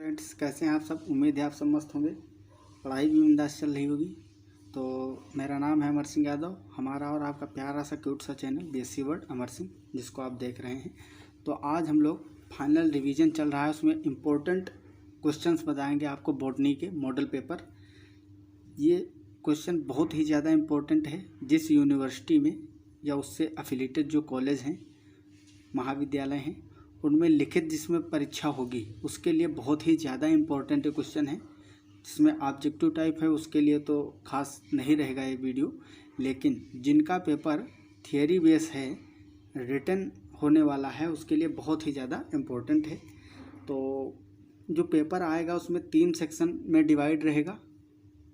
Friends, कैसे हैं आप सब। उम्मीद है आप सब मस्त होंगे, पढ़ाई भी बिंदास चल रही होगी। तो मेरा नाम है अमर सिंह यादव। हमारा और आपका प्यारा सा क्यूट सा channel BSc word Amar Singh, जिसको आप देख रहे हैं। तो आज हम लोग फाइनल रिवीजन चल रहा है, उसमें इम्पोर्टेंट क्वेश्चंस बताएंगे आपको बॉटनी के मॉडल पेपर। ये क्वेश्चन बहुत ही ज़्यादा इम्पोर्टेंट है। जिस यूनिवर्सिटी में या उससे एफिलिएटेड जो कॉलेज हैं, महाविद्यालय हैं, उनमें लिखित जिसमें परीक्षा होगी उसके लिए बहुत ही ज़्यादा इम्पोर्टेंट क्वेश्चन है। जिसमें ऑब्जेक्टिव टाइप है उसके लिए तो खास नहीं रहेगा ये वीडियो, लेकिन जिनका पेपर थियरी बेस है, रिटन होने वाला है, उसके लिए बहुत ही ज़्यादा इम्पोर्टेंट है। तो जो पेपर आएगा उसमें 3 सेक्शन में डिवाइड रहेगा,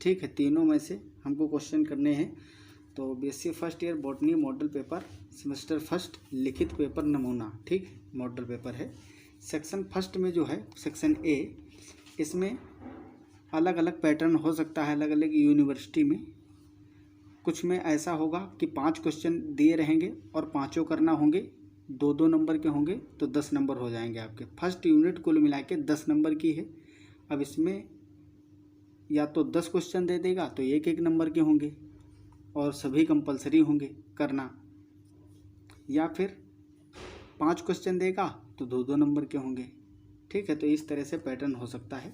ठीक है। तीनों में से हमको क्वेश्चन करने हैं। तो BSc first year botany model paper semester first लिखित पेपर नमूना, ठीक, मॉडल पेपर है। सेक्शन फर्स्ट में जो है सेक्शन ए, इसमें अलग अलग पैटर्न हो सकता है अलग अलग यूनिवर्सिटी में। कुछ में ऐसा होगा कि 5 क्वेश्चन दिए रहेंगे और पाँचों करना होंगे, 2-2 नंबर के होंगे, तो 10 नंबर हो जाएंगे आपके। फर्स्ट यूनिट कुल मिला के 10 नंबर की है। अब इसमें या तो 10 क्वेश्चन दे देगा तो 1-1 नंबर के होंगे और सभी कंपलसरी होंगे करना, या फिर 5 क्वेश्चन देगा तो 2-2 नंबर के होंगे, ठीक है। तो इस तरह से पैटर्न हो सकता है,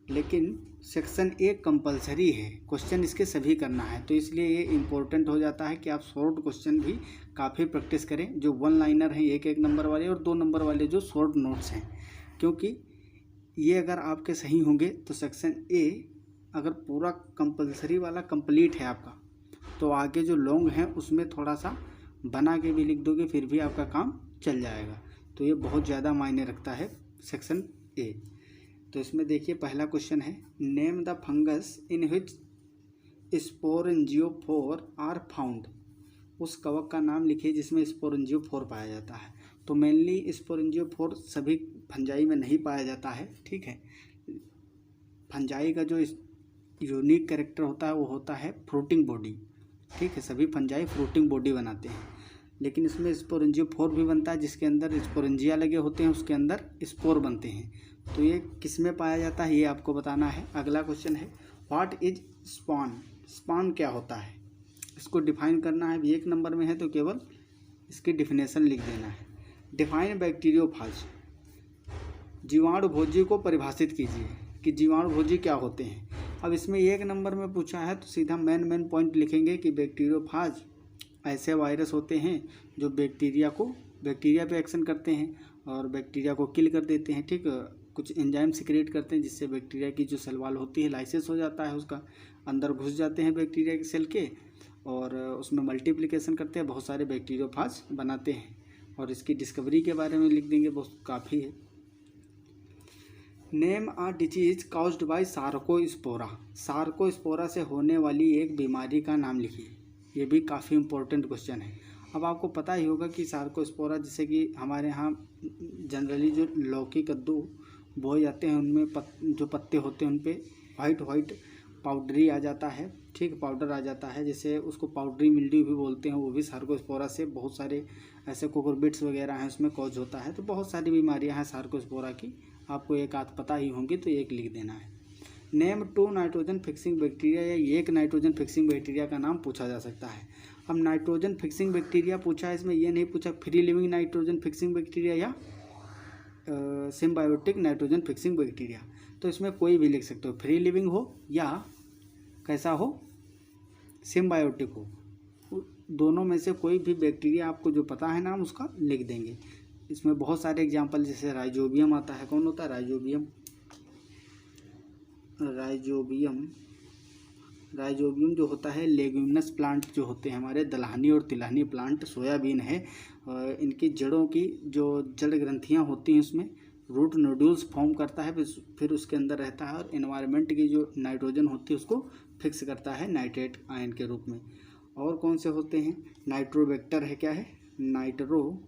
लेकिन सेक्शन ए कंपलसरी है, क्वेश्चन इसके सभी करना है। तो इसलिए ये इम्पोर्टेंट हो जाता है कि आप शॉर्ट क्वेश्चन भी काफ़ी प्रैक्टिस करें, जो 1 लाइनर हैं 1-1 नंबर वाले, और 2 नंबर वाले जो शॉर्ट नोट्स हैं। क्योंकि ये अगर आपके सही होंगे तो सेक्शन ए अगर पूरा कंपलसरी वाला कंप्लीट है आपका, तो आगे जो लॉन्ग हैं उसमें थोड़ा सा बना के भी लिख दोगे, फिर भी आपका काम चल जाएगा। तो ये बहुत ज़्यादा मायने रखता है सेक्शन ए। तो इसमें देखिए पहला क्वेश्चन है, name the fungus in which sporangiophore are found. उस कवक का नाम लिखिए जिसमें स्पोरेंजियोफोर पाया जाता है। तो मेनली स्पोरेंजियोफोर सभी फंजाई में नहीं पाया जाता है, ठीक है। फंजाई का जो यूनिक कैरेक्टर होता है वो होता है फ्रूटिंग बॉडी, ठीक है। सभी फंजाई फ्रूटिंग बॉडी बनाते हैं, लेकिन इसमें स्पोरेंजियोफोर भी बनता है जिसके अंदर स्पोरेंजिया लगे होते हैं, उसके अंदर स्पोर बनते हैं। तो ये किस में पाया जाता है ये आपको बताना है। अगला क्वेश्चन है, व्हाट इज स्पॉन। स्पॉन क्या होता है, इसको डिफाइन करना है। 1 नंबर में है तो केवल इसकी डिफिनेशन लिख देना है। डिफाइन बैक्टीरियोफाज, जीवाणुभोजी को परिभाषित कीजिए कि जीवाणुभोजी क्या होते हैं। अब इसमें 1 नंबर में पूछा है तो सीधा मेन पॉइंट लिखेंगे कि बैक्टीरियोफाज ऐसे वायरस होते हैं जो बैक्टीरिया पे एक्शन करते हैं और बैक्टीरिया को किल कर देते हैं, ठीक। कुछ एंजाइम सिक्रेट करते हैं जिससे बैक्टीरिया की जो सेल वॉल होती है लाइसेंस हो जाता है, उसका अंदर घुस जाते हैं बैक्टीरिया के सेल के, और उसमें मल्टीप्लिकेशन करते हैं, बहुत सारे बैक्टीरियोफाज बनाते हैं। और इसकी डिस्कवरी के बारे में लिख देंगे, बहुत काफ़ी है। Name a disease caused by Cercospora. Cercospora से होने वाली एक बीमारी का नाम लिखिए। ये भी काफ़ी इंपॉर्टेंट क्वेश्चन है। अब आपको पता ही होगा कि सार्कोस्पोरा, जैसे कि हमारे यहाँ जनरली जो लौकी कद्दू बोए जाते हैं उनमें जो पत्ते होते हैं उन पे वाइट पाउडरी आ जाता है, ठीक, पाउडर आ जाता है, जैसे उसको पाउडरी मिल्ड्यू भी बोलते हैं। वो भी सार्कोस्पोरा से, बहुत सारे ऐसे कोकोरबिट्स वगैरह हैं उसमें कॉज होता है। तो बहुत सारी बीमारियाँ हैं सार्कोस्पोरा की, आपको एक आध पता ही होंगी, तो एक लिख देना है। नेम 2 नाइट्रोजन फिक्सिंग बैक्टीरिया, या एक नाइट्रोजन फिक्सिंग बैक्टीरिया का नाम पूछा जा सकता है। अब नाइट्रोजन फिक्सिंग बैक्टीरिया पूछा है, इसमें ये नहीं पूछा free living nitrogen fixing bacteria या सिम्बायोटिक नाइट्रोजन फिक्सिंग बैक्टीरिया। तो इसमें कोई भी लिख सकते हो, फ्री लिविंग हो या कैसा हो, सिम्बायोटिक हो, दोनों में से कोई भी बैक्टीरिया आपको जो पता है नाम उसका लिख देंगे। इसमें बहुत सारे एग्जांपल, जैसे राइजोबियम आता है। कौन होता है राइजोबियम जो होता है, लेग्यूमिनस प्लांट जो होते हैं हमारे, दलहनी और तिलहनी प्लांट, सोयाबीन है, इनकी जड़ों की जो जड़ ग्रंथियां होती हैं उसमें रूट नोड्यूल्स फॉर्म करता है, फिर उसके अंदर रहता है और एनवायरनमेंट की जो नाइट्रोजन होती है उसको फिक्स करता है नाइट्रेट आयन के रूप में। और कौन से होते हैं, नाइट्रोबैक्टर है, क्या है, नाइट्रोबैक्टर,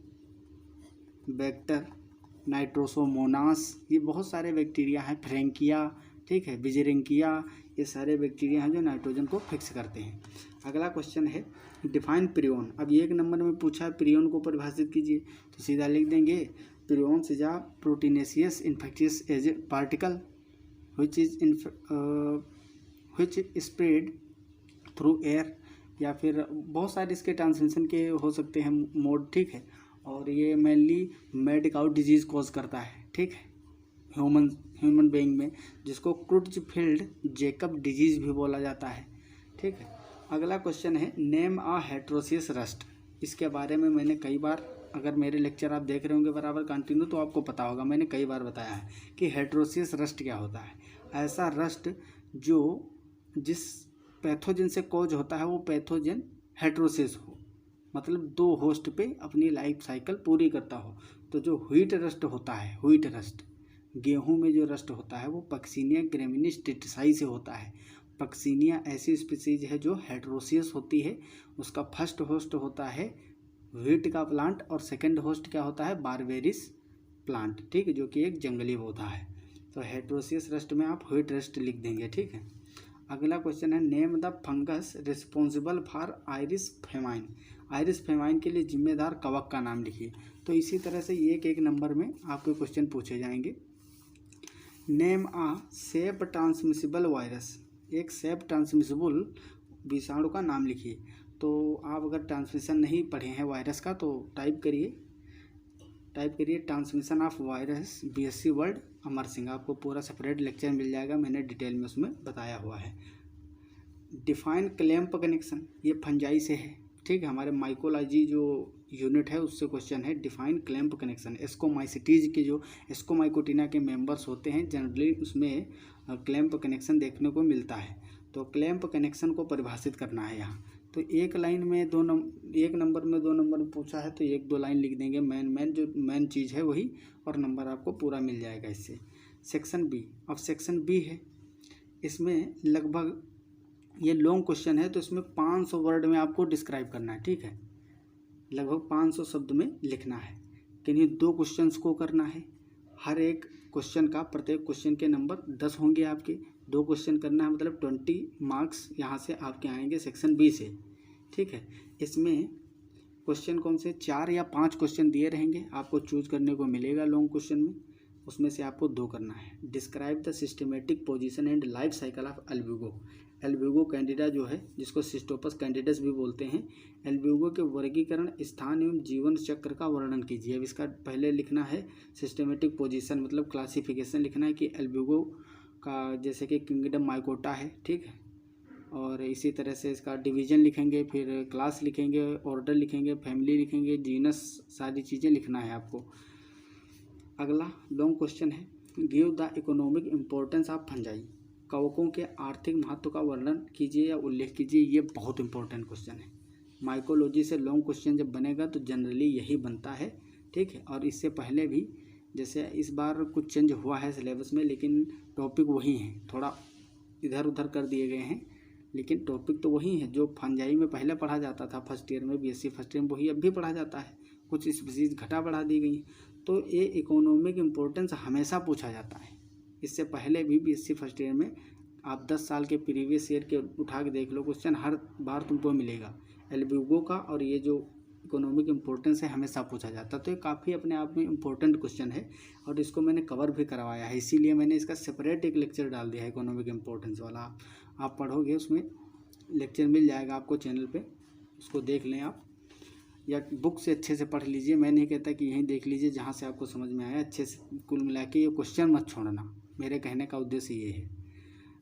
नाइट्रोसोमोनास, ये बहुत सारे बैक्टीरिया हैं, फ्रेंकिया, ठीक है, बिजेरिंकिया, ये सारे बैक्टीरिया हैं जो नाइट्रोजन को फिक्स करते हैं। अगला क्वेश्चन है, डिफाइन प्रियोन। अब 1 नंबर में पूछा है प्रियोन को परिभाषित कीजिए, तो सीधा लिख देंगे Prions is a proteinaceous infectious agent particle which is which spread through air, या फिर बहुत सारे इसके ट्रांसमिशन के हो सकते हैं मोड, ठीक है। और ये mainly mad cow disease cause करता है, ठीक है, ह्यूमन बीइंग में, जिसको क्रुट्ज़फील्ड जेकब डिजीज़ भी बोला जाता है, ठीक है। अगला क्वेश्चन है नेम अ हेट्रोसियस रस्ट। इसके बारे में मैंने कई बार, अगर मेरे लेक्चर आप देख रहे होंगे बराबर कंटिन्यू, तो आपको पता होगा, मैंने कई बार बताया है कि हेट्रोसियस रस्ट क्या होता है। ऐसा रस्ट जो जिस पैथोजन से कॉज होता है वो पैथोजन हेट्रोसिस हो, मतलब दो होस्ट पे अपनी लाइफ साइकिल पूरी करता हो। तो जो व्हीट रस्ट होता है, व्हीट रस्ट, गेहूं में जो रस्ट होता है वो पक्सीनिया ग्रेमिनिस टिटसाई से होता है। पक्सीनिया ऐसी स्पीसीज है जो हेट्रोसियस होती है। उसका फर्स्ट होस्ट होता है व्हीट का प्लांट और सेकंड होस्ट क्या होता है, बारबेरिस प्लांट, ठीक है, जो कि एक जंगली पौधा है। तो हेट्रोसियस रस्ट में आप व्हीट रस्ट लिख देंगे, ठीक है। अगला क्वेश्चन है name the fungus responsible for iris famine. Iris famine के लिए जिम्मेदार कवक का नाम लिखिए। तो इसी तरह से एक एक नंबर में आपके क्वेश्चन पूछे जाएंगे। नेम आ सेप ट्रांसमिसिबल वायरस। एक सेप ट्रांसमिसिबल विषाणु का नाम लिखिए। तो आप अगर ट्रांसमिशन नहीं पढ़े हैं वायरस का तो टाइप करिए transmission of virus BSc word Amar Singh. आपको पूरा सेपरेट लेक्चर मिल जाएगा, मैंने डिटेल में उसमें बताया हुआ है। डिफाइन क्लैंप कनेक्शन, ये फंजाई से है, ठीक है, हमारे माइकोलॉजी जो यूनिट है उससे क्वेश्चन है। डिफाइन क्लैंप कनेक्शन, एस्कोमाइसिटीज के जो एस्कोमाइकोटिना के मेंबर्स होते हैं जनरली उसमें क्लैंप कनेक्शन देखने को मिलता है। तो क्लैंप कनेक्शन को परिभाषित करना है यहाँ। तो एक लाइन में एक नंबर में 2 नंबर पूछा है तो 1-2 लाइन लिख देंगे, मेन चीज़ है वही, और नंबर आपको पूरा मिल जाएगा इससे। सेक्शन बी, अब सेक्शन बी है, इसमें लगभग ये लॉन्ग क्वेश्चन है तो इसमें 500 वर्ड में आपको डिस्क्राइब करना है, ठीक है, लगभग 500 शब्द में लिखना है। किन्हीं 2 क्वेश्चंस को करना है, हर एक क्वेश्चन का, प्रत्येक क्वेश्चन के नंबर 10 होंगे आपके। 2 क्वेश्चन करना है मतलब 20 मार्क्स यहाँ से आपके आएंगे सेक्शन बी से, ठीक है। इसमें क्वेश्चन कौन से 4 या 5 क्वेश्चन दिए रहेंगे, आपको चूज करने को मिलेगा लॉन्ग क्वेश्चन में, उसमें से आपको 2 करना है। Describe the systematic position and life cycle of Albugo. Albugo Candida जो है, जिसको सिस्टोपस कैंडिडस भी बोलते हैं, एल्ब्यूगो के वर्गीकरण, स्थान एवं जीवन चक्र का वर्णन कीजिए। अब इसका पहले लिखना है सिस्टमेटिक पोजीशन, मतलब क्लासिफिकेशन लिखना है कि एल्ब्यूगो का, जैसे कि किंगडम माइकोटा है, ठीक है, और इसी तरह से इसका डिवीजन लिखेंगे, फिर क्लास लिखेंगे, ऑर्डर लिखेंगे, फैमिली लिखेंगे, जीनस, सारी चीज़ें लिखना है आपको। अगला लॉन्ग क्वेश्चन है give the economic importance of fungi. कवकों के आर्थिक महत्व का वर्णन कीजिए या उल्लेख कीजिए। ये बहुत इंपॉर्टेंट क्वेश्चन है। माइकोलॉजी से लॉन्ग क्वेश्चन जब बनेगा तो जनरली यही बनता है, ठीक है। और इससे पहले भी, जैसे इस बार कुछ चेंज हुआ है सिलेबस में, लेकिन टॉपिक वही हैं, थोड़ा इधर उधर कर दिए गए हैं, लेकिन टॉपिक तो वही है जो फंजाई में पहले पढ़ा जाता था फर्स्ट ईयर में, बीएससी फर्स्ट ईयर में, वही अब भी पढ़ा जाता है। कुछ स्पीसीज घटा बढ़ा दी गई। तो ये इकोनॉमिक इम्पोर्टेंस हमेशा पूछा जाता है। इससे पहले भी बीएससी फर्स्ट ईयर में आप 10 साल के प्रीवियस ईयर के उठा के देख लो, क्वेश्चन हर बार तुमको मिलेगा एल्ब्यूगो का, और ये जो इकोनॉमिक इम्पोर्टेंस है हमेशा पूछा जाता है। तो ये काफ़ी अपने आप में इम्पोर्टेंट क्वेश्चन है और इसको मैंने कवर भी करवाया है, इसीलिए मैंने इसका सेपरेट एक लेक्चर डाल दिया है इकोनॉमिक इम्पोर्टेंस वाला। आप पढ़ोगे उसमें लेक्चर मिल जाएगा आपको चैनल पे, उसको देख लें आप, या बुक से अच्छे से पढ़ लीजिए। मैं नहीं कहता कि यहीं देख लीजिए, जहाँ से आपको समझ में आया अच्छे से कुल मिला के ये क्वेश्चन मत छोड़ना, मेरे कहने का उद्देश्य ये है।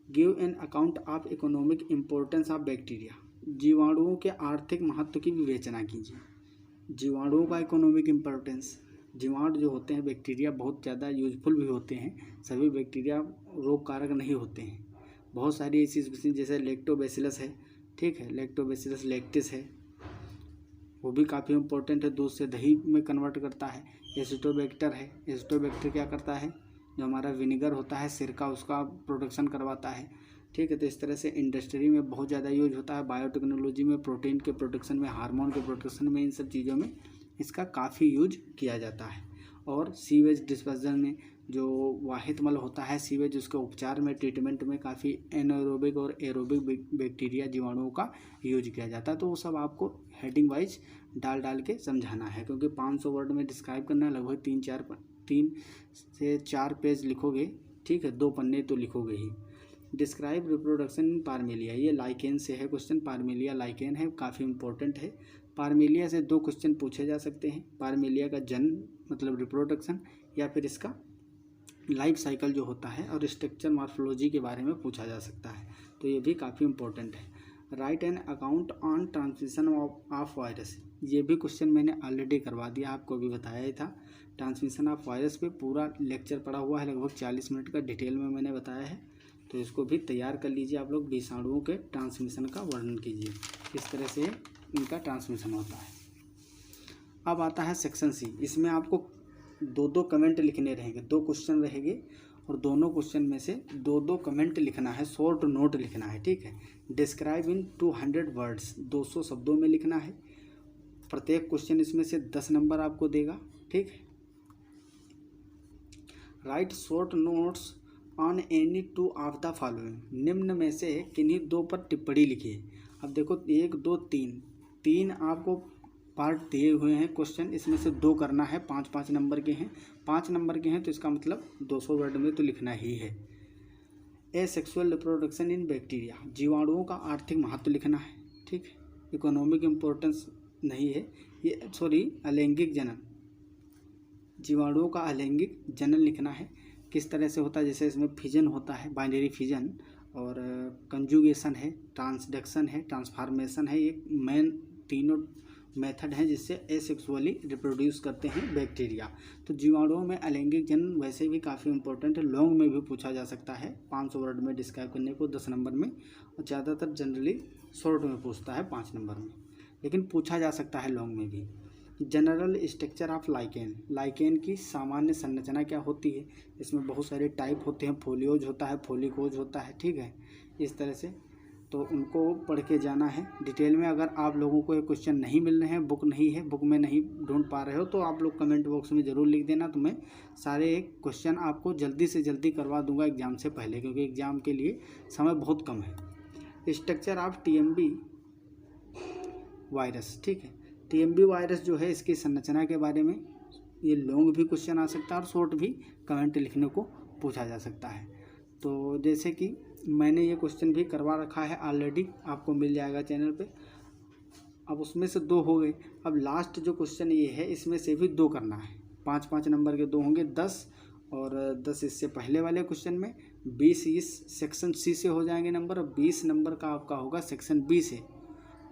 Give an account of economic importance of bacteria. जीवाणुओं के आर्थिक महत्व की विवेचना कीजिए। जीवाणुओं का इकोनॉमिक इम्पोर्टेंस, जीवाणु जो होते हैं बैक्टीरिया बहुत ज़्यादा यूजफुल भी होते हैं, सभी बैक्टीरिया रोग कारक नहीं होते हैं। बहुत सारी ऐसी स्पीशीज जैसे लैक्टोबैसिलस है, ठीक है, लैक्टोबैसिलस लैक्टिस है, वो भी काफ़ी इंपॉर्टेंट है, दूध से दही में कन्वर्ट करता है। एसिटोबैक्टर है, एसिटोबैक्टर क्या करता है, जो हमारा विनेगर होता है सिरका, उसका प्रोडक्शन करवाता है, ठीक है। तो इस तरह से इंडस्ट्री में बहुत ज़्यादा यूज होता है, बायोटेक्नोलॉजी में, प्रोटीन के प्रोडक्शन में, हार्मोन के प्रोडक्शन में, इन सब चीज़ों में इसका काफ़ी यूज किया जाता है। और सीवेज डिस्पोजल में, जो वाहित मल होता है सीवेज, उसके उपचार में, ट्रीटमेंट में काफ़ी एनारोबिक और एरोबिक बैक्टीरिया जीवाणुओं का यूज किया जाता है। तो वो सब आपको हेडिंग वाइज डाल के समझाना है, क्योंकि 500 वर्ड में डिस्क्राइब करना है। लगभग 3 से 4 पेज लिखोगे, ठीक है, 2 पन्ने तो लिखोगे ही। डिस्क्राइब रिप्रोडक्शन इन पारमेलिया, ये लाइकेन से है क्वेश्चन, पारमेलिया लाइकेन है, काफ़ी इंपॉर्टेंट है। पारमेलिया से 2 क्वेश्चन पूछे जा सकते हैं, पारमेलिया का जन्म मतलब रिप्रोडक्शन, या फिर इसका लाइफ साइकिल जो होता है, और स्ट्रक्चर मॉर्फोलॉजी के बारे में पूछा जा सकता है, तो ये भी काफ़ी इंपॉर्टेंट है। Right an account on transmission of virus, ये भी क्वेश्चन मैंने ऑलरेडी करवा दिया, आपको भी बताया ही था। ट्रांसमिशन ऑफ वायरस पे पूरा लेक्चर पड़ा हुआ है, लगभग 40 मिनट का डिटेल में मैंने बताया है, तो इसको भी तैयार कर लीजिए आप लोग। विषाणुओं के ट्रांसमिशन का वर्णन कीजिए, किस तरह से इनका ट्रांसमिशन होता है। अब आता है सेक्शन सी, इसमें आपको 2 कमेंट लिखने रहेंगे, 2 क्वेश्चन रहेंगे, और दोनों क्वेश्चन में से 2 कमेंट लिखना है, शॉर्ट नोट लिखना है, ठीक है। डिस्क्राइब इन 200 वर्ड्स, 200 शब्दों में लिखना है। प्रत्येक क्वेश्चन इसमें से 10 नंबर आपको देगा, ठीक है। Right short notes on any 2 of the following, निम्न में से किन्हीं 2 पर टिप्पणी लिखिए। अब देखो 1 2 3 आपको पार्ट दिए हुए हैं क्वेश्चन, इसमें से 2 करना है, 5-5 नंबर के हैं, 5 नंबर के हैं, तो इसका मतलब 200 वर्ड में तो लिखना ही है। ए सेक्सुअल रिप्रोडक्शन इन बैक्टीरिया, जीवाणुओं का आर्थिक महत्व लिखना है, ठीक है। इकोनॉमिक इम्पोर्टेंस नहीं है ये, सॉरी, अलैंगिक जनन, जीवाणुओं का अलैंगिक जनन लिखना है, किस तरह से होता है। जैसे इसमें फिजन होता है, बाइनरी फिजन, और कंजुगेशन है, ट्रांसडक्शन है, ट्रांसफॉर्मेशन है, ये मेन तीनों मेथड हैं जिससे एसेक्सुअली रिप्रोड्यूस करते हैं बैक्टीरिया। तो जीवाणुओं में अलैंगिक जनन वैसे भी काफ़ी इंपॉर्टेंट है, लॉन्ग में भी पूछा जा सकता है, 500 वर्ड में डिस्क्राइब करने को 10 नंबर में, और ज़्यादातर जनरली शॉर्ट में पूछता है 5 नंबर में, लेकिन पूछा जा सकता है लॉन्ग में भी। General structure of lichen, lichen की सामान्य संरचना क्या होती है, इसमें बहुत सारे टाइप होते हैं, फोलियोज होता है, फोलिकोज होता है, ठीक है, इस तरह से, तो उनको पढ़ के जाना है डिटेल में। अगर आप लोगों को ये क्वेश्चन नहीं मिल रहे हैं, बुक नहीं है, बुक में नहीं ढूंढ पा रहे हो, तो आप लोग कमेंट बॉक्स में ज़रूर लिख देना, तो मैं सारे क्वेश्चन आपको जल्दी से जल्दी करवा दूंगा एग्ज़ाम से पहले, क्योंकि एग्ज़ाम के लिए समय बहुत कम है। स्ट्रक्चर ऑफ TMB वायरस, ठीक है, TMB वायरस जो है, इसकी संरचना के बारे में ये लॉन्ग भी क्वेश्चन आ सकता है और शॉर्ट भी कमेंट लिखने को पूछा जा सकता है। तो जैसे कि मैंने ये क्वेश्चन भी करवा रखा है ऑलरेडी, आपको मिल जाएगा चैनल पे। अब उसमें से 2 हो गए, अब लास्ट जो क्वेश्चन ये है, इसमें से भी 2 करना है, 5-5 नंबर के 2 होंगे, 10 और 10 इससे पहले वाले क्वेश्चन में, 20 इस सेक्शन सी से हो जाएंगे नंबर, और 20 नंबर का आपका होगा सेक्शन बी से,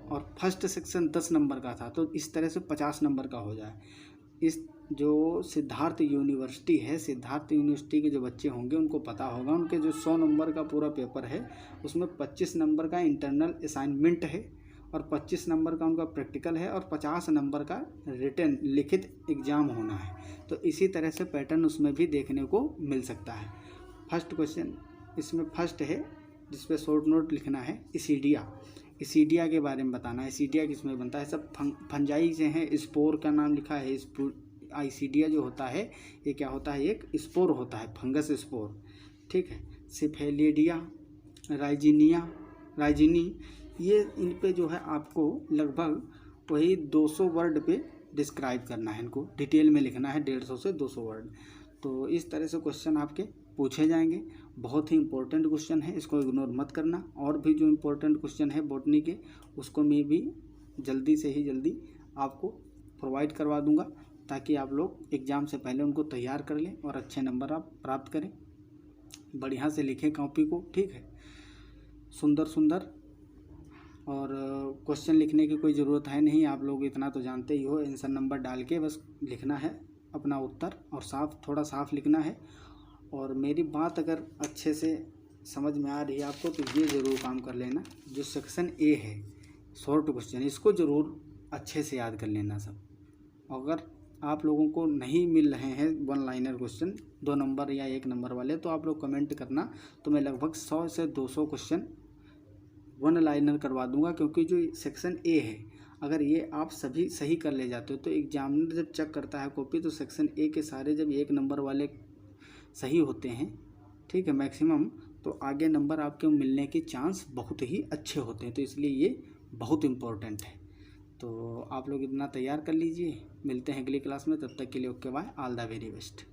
और फर्स्ट सेक्शन 10 नंबर का था, तो इस तरह से 50 नंबर का हो जाए। इस जो सिद्धार्थ यूनिवर्सिटी है, सिद्धार्थ यूनिवर्सिटी के जो बच्चे होंगे उनको पता होगा, उनके जो 100 नंबर का पूरा पेपर है उसमें 25 नंबर का इंटरनल असाइनमेंट है, और 25 नंबर का उनका प्रैक्टिकल है, और 50 नंबर का रिटन लिखित एग्ज़ाम होना है। तो इसी तरह से पैटर्न उसमें भी देखने को मिल सकता है। फर्स्ट क्वेश्चन इसमें फर्स्ट है, जिसपे शॉर्ट नोट लिखना है, इसीडिया के बारे में बताना है। इसीडिया किसमें बनता है, सब फंजाई से हैं, स्पोर का नाम लिखा है। आइसीडिया जो होता है ये क्या होता है, एक स्पोर होता है, फंगस स्पोर, ठीक है। सिफेलिडिया, राइजिनी, ये इन पे जो है आपको लगभग वही 200 वर्ड पे डिस्क्राइब करना है, इनको डिटेल में लिखना है, 150 से 200 वर्ड। तो इस तरह से क्वेश्चन आपके पूछे जाएंगे, बहुत ही इंपॉर्टेंट क्वेश्चन है, इसको इग्नोर मत करना। और भी जो इम्पोर्टेंट क्वेश्चन है बॉटनी के, उसको मैं भी जल्दी से ही जल्दी आपको प्रोवाइड करवा दूंगा, ताकि आप लोग एग्ज़ाम से पहले उनको तैयार कर लें और अच्छे नंबर आप प्राप्त करें। बढ़िया से लिखें कॉपी को, ठीक है, सुंदर, और क्वेश्चन लिखने की कोई ज़रूरत है नहीं, आप लोग इतना तो जानते ही हो, आंसर नंबर डाल के बस लिखना है अपना उत्तर, और थोड़ा साफ लिखना है। और मेरी बात अगर अच्छे से समझ में आ रही है आपको, तो ये ज़रूर काम कर लेना, जो सेक्शन ए है शॉर्ट क्वेश्चन, इसको ज़रूर अच्छे से याद कर लेना सब। अगर आप लोगों को नहीं मिल रहे हैं 1 लाइनर क्वेश्चन, 2 नंबर या 1 नंबर वाले, तो आप लोग कमेंट करना, तो मैं लगभग 100 से 200 क्वेश्चन 1 लाइनर करवा दूंगा। क्योंकि जो सेक्शन ए है, अगर ये आप सभी सही कर ले जाते हो, तो एग्जामिनर जब चेक करता है कॉपी, तो सेक्शन ए के सारे जब 1 नंबर वाले सही होते हैं, ठीक है, मैक्सिमम, तो आगे नंबर आपके मिलने के चांस बहुत ही अच्छे होते हैं। तो इसलिए ये बहुत इम्पोर्टेंट है। तो आप लोग इतना तैयार कर लीजिए, मिलते हैं अगली क्लास में, तब तक के लिए okay bye, all the very best.